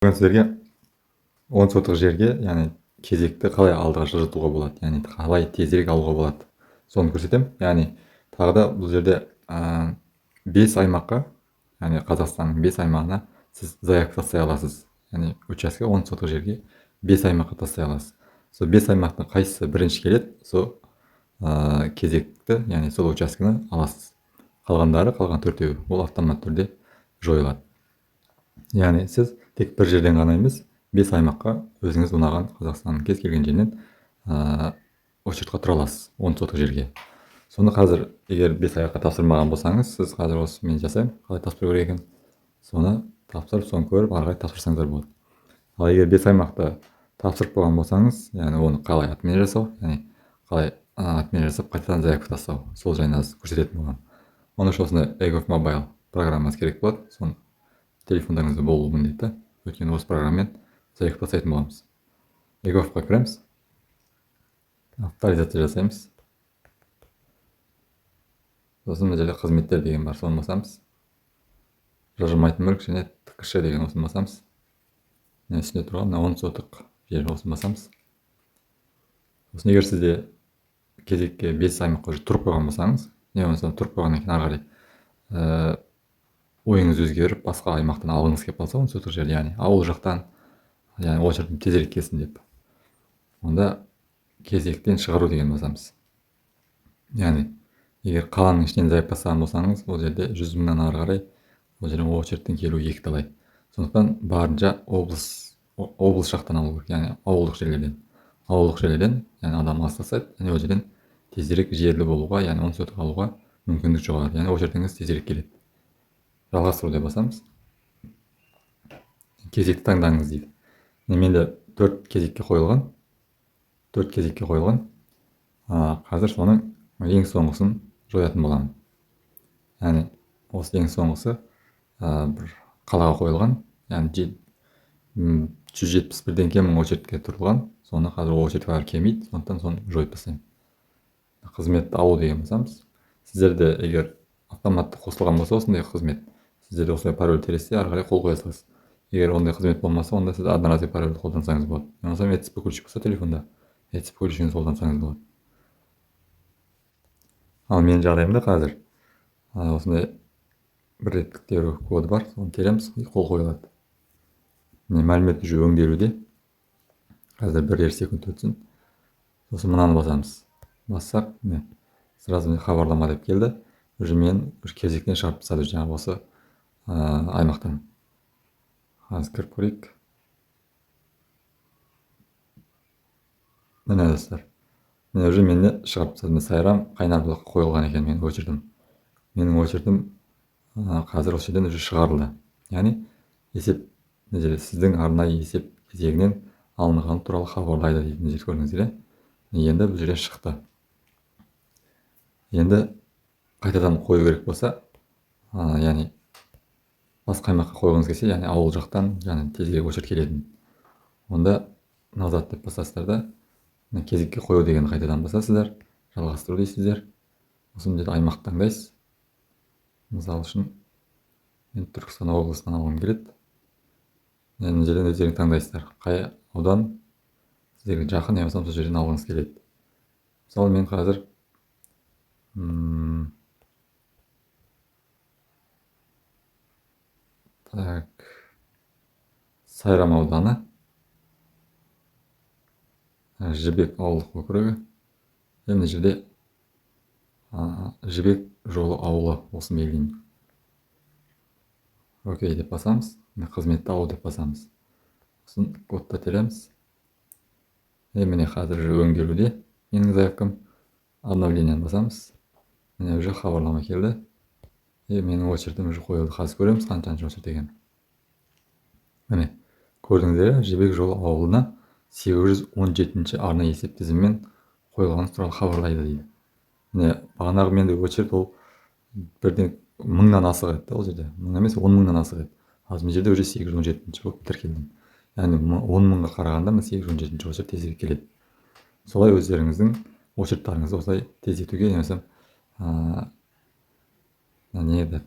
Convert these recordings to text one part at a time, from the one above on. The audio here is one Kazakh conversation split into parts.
Бүгін сіздерге 10 сотық жерге, яғни кезекті қалай алдыға жылжытуға болады, яғни қалай тезірек алуға болады, соны көрсетемін. Яғни тағы да бұл жерде 5 аймаққа, яғни Қазақстанның 5 аймағына сіз заявка тастай аласыз. Яғни участке 10 сотық жерге 5 аймаққа тастай аласыз. Сол 5 аймақтың қайсысы бірінші келеді, сол кезекті, яғни сол учаскені аласыз. Қалған 4-еуі ол автомат түрде жойылады. Яғни сіз тек бір жерден ғана емес, 5 аймаққа өзіңіз ұнаған Қазақстанның кез келген жерінен очередьқа тұра аласыз 10 сотық жерге. Соны қазір егер 5 аймаққа тапсырмаған болсаңыз, сіз қазір осы мен жасаймын, қалай тапсыру керек екенін. Соны тапсырып, соны көріп, ары қарай тапсырсаңыздар болады. Ал егер 5 аймақты тапсырып болған болсаңыз, яғни оны қалай отмена жасау, яғни қалай отмена жасап қайтадан заявка тастау, сол жайында көрсететін боламын. Оның үшін осындай EGOV Mobile программасы керек болады. Соны телефондарыңызда болуы міндетті. Өйткені осы программамен заявка тастайтын боламыз. EGOV-ға кіреміз. Авторизация жасаймыз. Сосын мына жерде қызметтер деген бар, соны басамыз. Жылжымайтын мүлік және ТКШ деген осын басамыз. Үстінде тұрған 10 сотық жер осын басамыз. Сосын егер сізде кезекке 5 аймаққа тұрып қойған болсаңыз, не болмаса тұрып қойғаннан кейін ары қарай ойыңыз өзгеріп, басқа аймақтан алғыңыз келіп қалса, 10 сотық жерде, яғни ауыл жақтан, яғни очередь тезірек келсін деп, онда кезектен шығару деген басамыз. Яғни егер қаланың ішінен заявка тастаған болсаңыз, ол жерде 100 мыңнан ары қарай ол жерден очередьтен келу екіталай. Сондықтан барынша облыс жақтан алу керек, яғни ауылдық жерлерден, яғни адам астасайды, яғни ол жерден тезірек жерлі болуға, яғни 10 сотық алуға мүмкіндік жоғары, яғни очередіңіз тезірек келеді. Жалғастыру деп басамыз. Кезекті таңдаңыз дейді. Менде 4 кезекке қойылған. Қазір соның ең соңғысын жоятын боламын. Яғни осы ең соңғысы бір қалаға қойылған, яғни 171-ден кем очередьке тұрылған. Соны қазір очередьке келмейді, сондықтан соны жойып тастаймын. Қызметті алу деген басамыз. Сіздерде егер автоматты қосылған болса осындай қызмет, сіздерде осындай пароль тересте ары қарай қол қоя саласыз. Егер ондай қызмет болмаса, онда сіз одноразовый парольді қолдансаңыз болады. Болмаса ETSP ключик болса телефонда, ETSP ключигін қолдансаңыз болады. Ал менің жағдайымда қазір осындай бір реттік теру коды бар, соны тереміз, қол қойылады. Мәлімет уже өңделуде. Қазір 1 секунд өтсін. Сосын мынаны басамыз. Бассақ, сразу хабарлама деп келді. Уже мен кезектен шығарып тастады жаңағы осы аймақтан. Қазір кіріп көрейік. Міне достар. Міне уже мені шығарып тастады. Сайрам Қайнарбұлаққа қойылған екен менің очередім. Менің очередім қазір осы жерден уже шығарылды. Яғни есеп, сіздің арнайы есеп кезегінен алынғаны туралы хабарлайды дейді. Мына жерде көрдіңіздер. Енді бұл жерден шықты. Енді қайтадан қою керек болса, яғни басқа аймаққа қойғыңыз келсе, яғни ауыл жақтан, яғни тезірек очередь келетін. Онда назад деп басасыздар да, кезекке қою деген қайтадан басасыздар, жалғастыру дейсіздер. Осы жерде аймақ таңдайсыз. Мысалы үшін мен Түркістан облысынан алғым келеді. Мына жерден өздерің таңдайсыздар. Қай аудан сіздерге жақын, немесе сол жерден алғыңыз келеді. Мысалы мен қазір Сайрам ауданы, Жібек ауылдық округі. Мына жерде Жібек жолы ауылы осы белгілеймін. Окей деп басамыз. Қызметті алу деп басамыз. Сосын кодта тереміз. Міне қазір өңделуде менің заявкам. Обновлениені басамыз. Міне уже хабарлама келді. Менің очередім уже қойылды. Қазір көреміз қаншаншы очередь екен. Міне көрдіңіздер, Жібек жолы ауылына 817-ші арна есеп тізіммен қойылғаны туралы хабарлайды дейді. Міне бағанағы менде очередь ол бірден 1000-нан асық еді, ол жерде 1000 емес 10 мыңнан асық еді. Аз мен жерде уже 817-ші болып тіркелдім. Яғни 10 мыңға қарағанда 817-ші очередь тезірек келеді. Солай өздеріңіздің очередьтарыңызды осылай тездетуге, немесе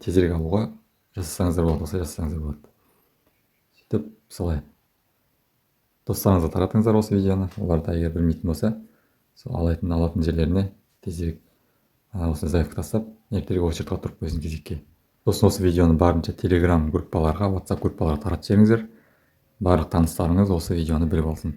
тезірек алуға жасасаңыздар болады, осылай жасасаңыздар болады. Сөйтіп мысалы достарыңызға таратыңыздар осы видеоны. Олар да егер білмейтін болса, сол алатын жерлеріне тезірек осы заявка тастап, ертерек очередьқа тұрып қойсын кезекке. Сосын осы видеоны барынша телеграм группаларға, WhatsApp группаларға таратып жіберіңіздер. Барлық таныстарыңыз осы видеоны біліп алсын.